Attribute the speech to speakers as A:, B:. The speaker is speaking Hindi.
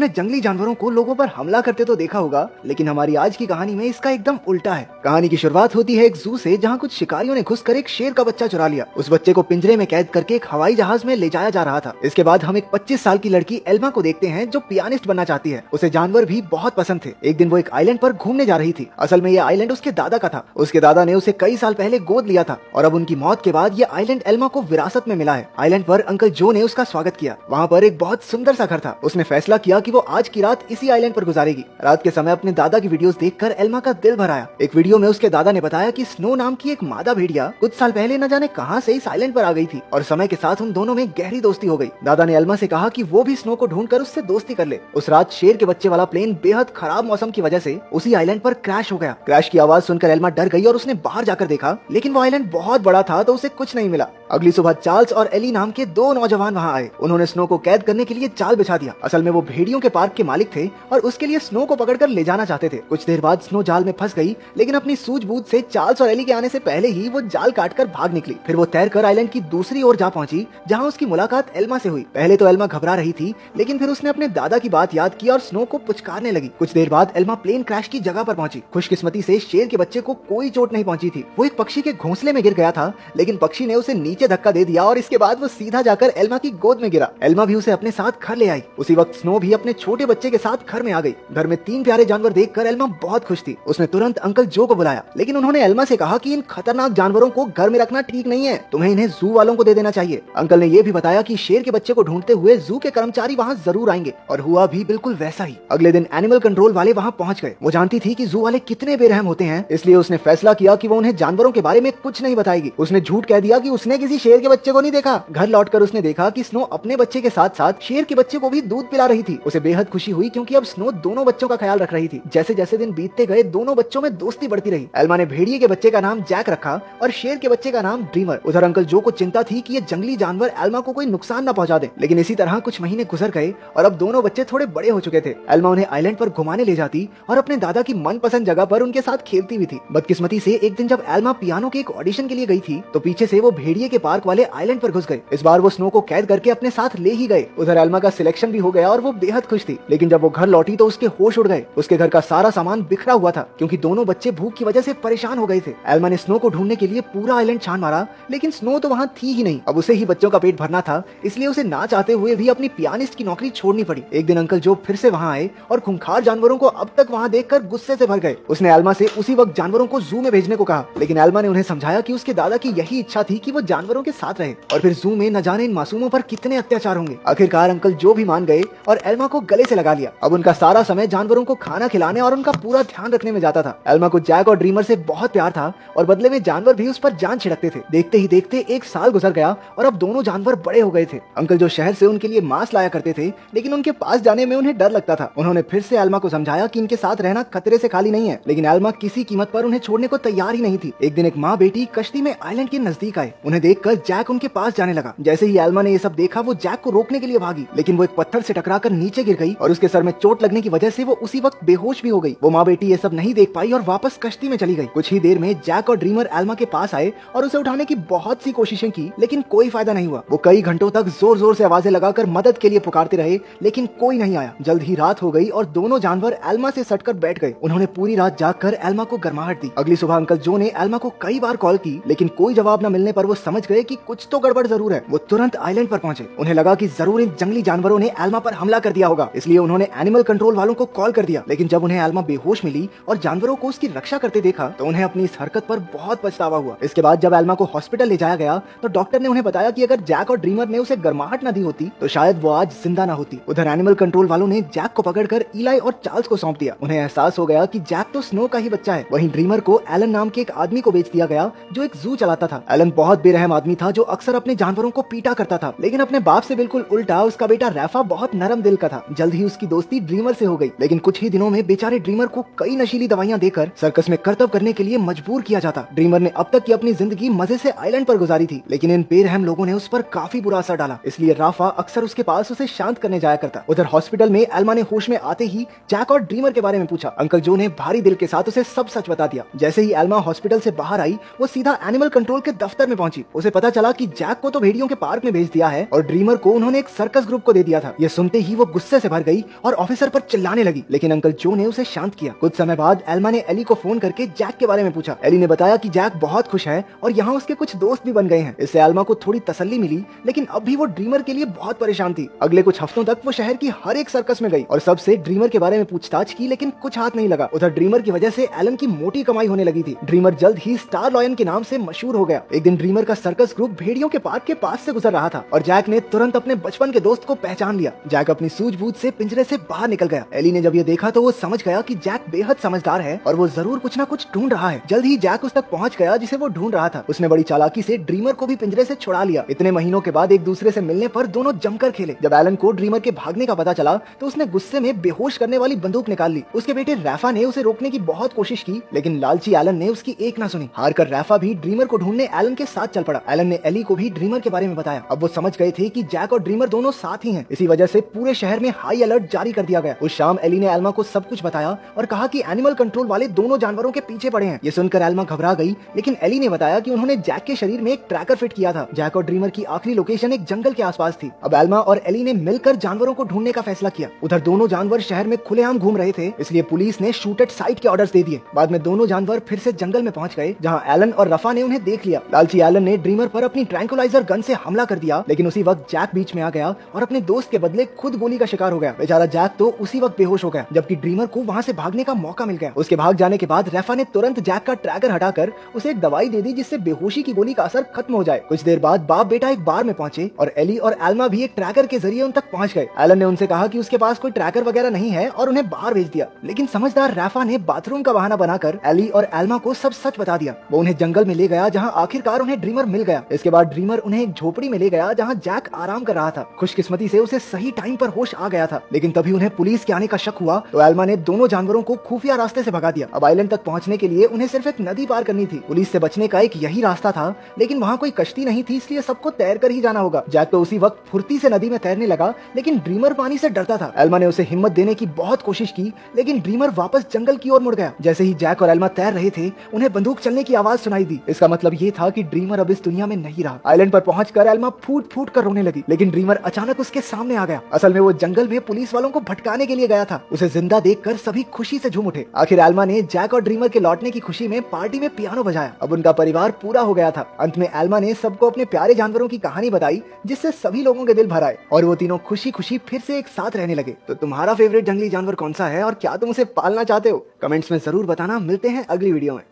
A: सबने जंगली जानवरों को लोगों पर हमला करते तो देखा होगा, लेकिन हमारी आज की कहानी में इसका एकदम उल्टा है। कहानी की शुरुआत होती है एक जू से, जहाँ कुछ शिकारियों ने घुसकर एक शेर का बच्चा चुरा लिया। उस बच्चे को पिंजरे में कैद करके एक हवाई जहाज में ले जाया जा रहा था। इसके बाद हम एक 25 साल की लड़की एल्मा को देखते हैं, जो पियानिस्ट बनना चाहती है। उसे जानवर भी बहुत पसंद थे। एक दिन वो एक आइलैंड पर घूमने जा रही थी। असल में ये आइलैंड उसके दादा का था। उसके दादा ने उसे कई साल पहले गोद लिया था और अब उनकी मौत के बाद ये आइलैंड एल्मा को विरासत में मिला है। आइलैंड पर अंकल जो ने उसका स्वागत किया। वहाँ पर एक बहुत सुंदर सा घर था। उसने फैसला किया कि वो आज की रात इसी आइलैंड पर गुजारेगी। रात के समय अपने दादा की वीडियोस देखकर एल्मा का दिल भर आया। एक वीडियो में उसके दादा ने बताया कि स्नो नाम की एक मादा भेड़िया कुछ साल पहले न जाने कहां से इस आइलैंड पर आ गई थी और समय के साथ उन दोनों में गहरी दोस्ती हो गई। दादा ने एल्मा से कहा कि वो भी स्नो को ढूंढकर उससे दोस्ती कर ले। उस रात शेर के बच्चे वाला प्लेन बेहद खराब मौसम की वजह से उसी आइलैंड पर क्रैश हो गया। क्रैश की आवाज सुनकर एल्मा डर गई और उसने बाहर जाकर देखा, लेकिन वो आइलैंड बहुत बड़ा था तो उसे कुछ नहीं मिला। अगली सुबह चार्ल्स और एली नाम के दो नौजवान वहाँ आए। उन्होंने स्नो को कैद करने के लिए जाल बिछा दिया। असल में वो भेड़ियों के पार्क के मालिक थे और उसके लिए स्नो को पकड़कर ले जाना चाहते थे। कुछ देर बाद स्नो जाल में फंस गई, लेकिन अपनी सूझबूझ से चार्ल्स और एली के आने से पहले ही वो जाल काटकर भाग निकली। फिर वो तैरकर आइलैंड की दूसरी ओर जा पहुंची, जहां उसकी मुलाकात एल्मा से हुई। पहले तो एल्मा घबरा रही थी, लेकिन फिर उसने अपने दादा की बात याद की और स्नो को पुचकारने लगी। कुछ देर बाद एल्मा प्लेन क्रैश की जगह पर पहुंची। खुशकिस्मती से शेर के बच्चे को कोई चोट नहीं पहुंची थी। वो एक पक्षी के घोंसले में गिर गया था, लेकिन पक्षी ने उसे नीचे धक्का दे दिया और इसके बाद वो सीधा जाकर एल्मा की गोद में गिरा। एल्मा भी उसे अपने साथ घर ले आई। उसी वक्त स्नो भी अपने छोटे बच्चे के साथ घर में आ गई। घर में 3 प्यारे जानवर देखकर एल्मा बहुत खुश थी। उसने तुरंत अंकल जो को बुलाया, लेकिन उन्होंने एल्मा से कहा कि इन खतरनाक जानवरों को घर में रखना ठीक नहीं है, तुम्हें इन्हें जू वालों को दे देना चाहिए। अंकल ने यह भी बताया कि शेर के बच्चे को ढूंढते हुए जू के कर्मचारी वहाँ जरूर आएंगे, और हुआ भी बिल्कुल वैसा ही। अगले दिन एनिमल कंट्रोल वाले वहाँ पहुँच गए। वो जानती थी कि जू वाले कितने बेरहम होते हैं, इसलिए उसने फैसला किया कि वो उन्हें जानवरों के बारे में कुछ नहीं बताएगी। उसने झूठ कह दिया कि उसने किसी शेर के बच्चे को नहीं देखा। घर लौटकर उसने देखा कि स्नो अपने बच्चे के साथ साथ शेर के बच्चे को भी दूध पिला रही थी। उसे बेहद खुशी हुई, क्योंकि अब स्नो दोनों बच्चों का ख्याल रख रही थी। जैसे जैसे दिन बीतते गए, दोनों बच्चों में दोस्ती बढ़ती रही। एल्मा ने भेड़िए के बच्चे का नाम जैक रखा और शेर के बच्चे का नाम ड्रीमर। उधर अंकल जो को चिंता थी कि ये जंगली जानवर एल्मा को कोई नुकसान न पहुंचा दे, लेकिन इसी तरह कुछ महीने गुजर गए और अब दोनों बच्चे थोड़े बड़े हो चुके थे। एल्मा उन्हें आइलैंड पर घुमाने ले जाती और अपने दादा की मनपसंद जगह पर उनके साथ खेलती भी थी। बदकिस्मती से एक दिन जब एल्मा पियानो के एक ऑडिशन के लिए गई थी, तो पीछे से वो भेड़िए के पार्क वाले आइलैंड पर घुस गए। इस बार वो स्नो को कैद करके अपने साथ ले ही गए। उधर एल्मा का सिलेक्शन भी हो गया और वो बेहद खुश थी, लेकिन जब वो घर लौटी तो उसके होश उड़ गए। उसके घर का सारा सामान बिखरा हुआ था, क्योंकि दोनों बच्चे भूख की वजह से परेशान हो गए थे। एल्मा ने स्नो को ढूंढने के लिए पूरा आइलैंड छान मारा, लेकिन स्नो तो वहाँ थी ही नहीं। अब उसे ही बच्चों का पेट भरना था, इसलिए उसे ना चाहते हुए भी अपनी पियानिस्ट की नौकरी छोड़नी पड़ी। एक दिन अंकल जो फिर से वहाँ आए और खूंखार जानवरों को अब तक वहाँ देखकर गुस्से से भर गए। उसने एल्मा से उसी वक्त जानवरों को जू में भेजने को कहा, लेकिन एल्मा ने उन्हें समझाया कि उसके दादा की यही इच्छा थी कि वो जानवरों के साथ रहे, और फिर जू में न जाने इन मासूमों पर कितने अत्याचार होंगे। आखिरकार अंकल जो भी मान गए और एल्मा को गले से लगा लिया। अब उनका सारा समय जानवरों को खाना खिलाने और उनका पूरा ध्यान रखने में जाता था। एल्मा को जैक और ड्रीमर से बहुत प्यार था और बदले में जानवर भी उस पर जान छिड़कते थे। देखते ही देखते 1 साल गुजर गया और अब दोनों जानवर बड़े हो गए थे। अंकल जो शहर से उनके लिए मांस लाया करते थे, लेकिन उनके पास जाने में उन्हें डर लगता था। उन्होंने फिर से एल्मा को समझाया कि इनके साथ रहना खतरे से खाली नहीं है, लेकिन एल्मा किसी कीमत पर उन्हें छोड़ने को तैयार ही नहीं थी। एक दिन एक माँ बेटी कश्ती में आइलैंड के नजदीक आए। उन्हें देखकर जैक उनके पास जाने लगा। जैसे ही एल्मा ने ये सब देखा, वो जैक को रोकने के लिए भागी, लेकिन वो एक पत्थर से टकराकर नीचे गिर गई और उसके सर में चोट लगने की वजह से वो उसी वक्त बेहोश भी हो गई। वो माँ बेटी ये सब नहीं देख पाई और वापस कश्ती में चली गई। कुछ ही देर में जैक और ड्रीमर एल्मा के पास आए और उसे उठाने की बहुत सी कोशिशें की, लेकिन कोई फायदा नहीं हुआ। वो कई घंटों तक जोर जोर से आवाजें लगाकर मदद के लिए पुकारते रहे, लेकिन कोई नहीं आया। जल्द ही रात हो गई और दोनों जानवर एल्मा से सटकर बैठ गए। उन्होंने पूरी रात जागकर एल्मा को गर्माहट दी। अगली सुबह अंकल जो ने एल्मा को कई बार कॉल की, लेकिन कोई जवाब न मिलने पर वो समझ गए कि कुछ तो गड़बड़ जरूर है। वो तुरंत आइलैंड पर पहुंचे। उन्हें लगा कि जरूर इन जंगली जानवरों ने एल्मा पर हमला कर दिया होगा, इसलिए उन्होंने एनिमल कंट्रोल वालों को कॉल कर दिया। लेकिन जब उन्हें एल्मा बेहोश मिली और जानवरों को उसकी रक्षा करते देखा, तो उन्हें अपनी इस हरकत पर बहुत पछतावा हुआ। इसके बाद जब एल्मा को हॉस्पिटल ले जाया गया, तो डॉक्टर ने उन्हें बताया कि अगर जैक और ड्रीमर ने उसे गर्माहट न दी होती, तो शायद वो आज जिंदा न होती। उधर एनिमल कंट्रोल वालों ने जैक को पकड़कर इलाई और चार्ल्स को सौंप दिया। उन्हें एहसास हो गया कि जैक तो स्नो का ही बच्चा है। वहीं ड्रीमर को एलन नाम के एक आदमी को बेच दिया गया, जो एक जू चलाता था। एलन बहुत बेरहम आदमी था, जो अक्सर अपने जानवरों को पीटा करता था, लेकिन अपने बाप से बिल्कुल उल्टा उसका बेटा रैफा बहुत नरम दिल का था। जल्द ही उसकी दोस्ती ड्रीमर से हो गई, लेकिन कुछ ही दिनों में बेचारे ड्रीमर को कई नशीली दवाइयां देकर सर्कस में करतब करने के लिए मजबूर किया जाता। ड्रीमर ने अब तक की अपनी जिंदगी मजे से आइलैंड पर गुजारी थी, लेकिन इन बेरहम लोगों ने उस पर काफी बुरा असर डाला, इसलिए राफा अक्सर उसके पास उसे शांत करने जाया करता। उधर हॉस्पिटल में एल्मा ने होश में आते ही जैक और ड्रीमर के बारे में पूछा। अंकल जो ने भारी दिल के साथ उसे सब सच बता दिया। जैसे ही एल्मा हॉस्पिटल से बाहर आई, वो सीधा एनिमल कंट्रोल के दफ्तर में पहुंची। उसे पता चला कि जैक को तो भेड़ियों के पार्क में भेज दिया है और ड्रीमर को उन्होंने एक सर्कस ग्रुप को दे दिया था। ये सुनते ही वो गुस्से गुस्से से भर गई और ऑफिसर पर चिल्लाने लगी, लेकिन अंकल जो ने उसे शांत किया। कुछ समय बाद एल्मा ने एली को फोन करके जैक के बारे में पूछा। एली ने बताया कि जैक बहुत खुश है और यहाँ उसके कुछ दोस्त भी बन गए हैं। इससे एल्मा को थोड़ी तसल्ली मिली, लेकिन अब भी वो ड्रीमर के लिए बहुत परेशान थी। अगले कुछ हफ्तों तक वो शहर की हर एक सर्कस में गई और सबसे ड्रीमर के बारे में पूछताछ की, लेकिन कुछ हाथ नहीं लगा। उधर ड्रीमर की वजह से एलन की मोटी कमाई होने लगी थी। ड्रीमर जल्द ही स्टार लॉयन के नाम से मशहूर हो गया। एक दिन ड्रीमर का सर्कस ग्रुप भेड़ियों के पार्क के पास से गुजर रहा था और जैक ने तुरंत अपने बचपन के दोस्त को पहचान लिया। जैक अपनी सूझबूझ से पिंजरे से बाहर निकल गया। एली ने जब ये देखा तो वो समझ गया कि जैक बेहद समझदार है और वो जरूर कुछ न कुछ ढूंढ रहा है। जल्द ही जैक उस तक पहुंच गया जिसे वो ढूंढ रहा था। उसने बड़ी चालाकी से ड्रीमर को भी पिंजरे से छुड़ा लिया। इतने महीनों के बाद एक दूसरे से मिलने पर दोनों जमकर खेले। जब एलन को ड्रीमर के भागने का पता चला तो उसने गुस्से में बेहोश करने वाली बंदूक निकाल ली। उसके बेटे रैफा ने उसे रोकने की बहुत कोशिश की, लेकिन लालची एलन ने उसकी एक ना सुनी। हारकर रैफा भी ड्रीमर को ढूंढने एलन के साथ चल पड़ा। एलन ने एली को भी ड्रीमर के बारे में बताया। अब वो समझ गए थे कि जैक और ड्रीमर दोनों साथ ही हैं। इसी वजह से पूरे शहर में हाई अलर्ट जारी कर दिया गया। उस शाम एली ने एल्मा को सब कुछ बताया और कहा कि एनिमल कंट्रोल वाले दोनों जानवरों के पीछे पड़े हैं। ये सुनकर एल्मा घबरा गई, लेकिन एली ने बताया कि उन्होंने जैक के शरीर में एक ट्रैकर फिट किया था। जैक और ड्रीमर की आखिरी लोकेशन एक जंगल के आसपास थी। अब एल्मा और एली ने मिलकर जानवरों को ढूंढने का फैसला किया। उधर दोनों जानवर शहर में खुलेआम घूम रहे थे, इसलिए पुलिस ने शूट एट साइट के ऑर्डर्स दे दिए। बाद में दोनों जानवर फिर से जंगल में पहुंच गए, जहां एलन और रफा ने उन्हें देख लिया। लालची एलन ने ड्रीमर पर अपनी ट्रैंकुलाइजर गन से हमला कर दिया, लेकिन उसी वक्त जैक बीच में आ गया और अपने दोस्त के बदले खुद गोली का शिकार हो गया। बेचारा जैक तो उसी वक्त बेहोश हो गया, जबकि ड्रीमर को वहां से भागने का मौका मिल गया। उसके भाग जाने के बाद रफा ने तुरंत जैक का ट्रैकर हटाकर उसे एक दवाई दे दी, जिससे बेहोशी की गोली का असर खत्म हो जाए। कुछ देर बाद बाप बेटा एक बार में पहुंचे और एली और एल्मा भी एक ट्रैकर के जरिए उन तक पहुंच गए। एलन ने उनसे कहा कि उसके पास कोई ट्रैकर वगैरह नहीं है और उन्हें बाहर भेज दिया, लेकिन समझदार रफा ने बाथरूम का बहाना बनाकर एली और एल्मा को सब सच बता दिया। वो उन्हें जंगल में ले गया, जहां आखिरकार उन्हें ड्रीमर मिल गया। इसके बाद ड्रीमर उन्हें एक झोपड़ी में ले गया, जहां जैक आराम कर रहा था। खुशकिस्मती से उसे सही टाइम पर होश आ गया था, लेकिन तभी उन्हें पुलिस के आने का शक हुआ तो एल्मा ने दोनों जानवरों को खुफिया रास्ते से भगा दिया। अब आइलैंड तक पहुंचने के लिए उन्हें सिर्फ एक नदी पार करनी थी। पुलिस से बचने का एक यही रास्ता था, लेकिन वहाँ कोई कश्ती नहीं थी, इसलिए सबको तैर कर ही जाना होगा। जैक तो उसी वक्त फुर्ती से नदी में तैरने लगा, लेकिन ड्रीमर पानी से डरता था। एल्मा ने उसे हिम्मत देने की बहुत कोशिश की, लेकिन ड्रीमर वापस जंगल की ओर मुड़ गया। जैसे ही जैक और एल्मा तैर रहे थे, उन्हें बंदूक चलने की आवाज सुनाई दी। इसका मतलब ये था कि ड्रीमर अब इस दुनिया में नहीं रहा। आइलैंड पर पहुंचकर एल्मा फूट फूट कर रोने लगी, लेकिन ड्रीमर अचानक उसके सामने आ गया। असल में वो जंगल में पुलिस वालों को भटकाने के लिए गया था। उसे जिंदा देखकर सभी खुशी से झूम उठे। आखिर एल्मा ने जैक और ड्रीमर के लौटने की खुशी में पार्टी में पियानो बजाया। अब उनका परिवार पूरा हो गया था। अंत में एल्मा ने सबको अपने प्यारे जानवरों की कहानी बताई, जिससे सभी लोगों के दिल भर आए और वो तीनों खुशी खुशी फिर से एक साथ रहने लगे। तो तुम्हारा फेवरेट जंगली जानवर कौन सा है और क्या तुम उसे पालना चाहते हो? कमेंट्स में जरूर बताना। मिलते हैं अगली वीडियो में।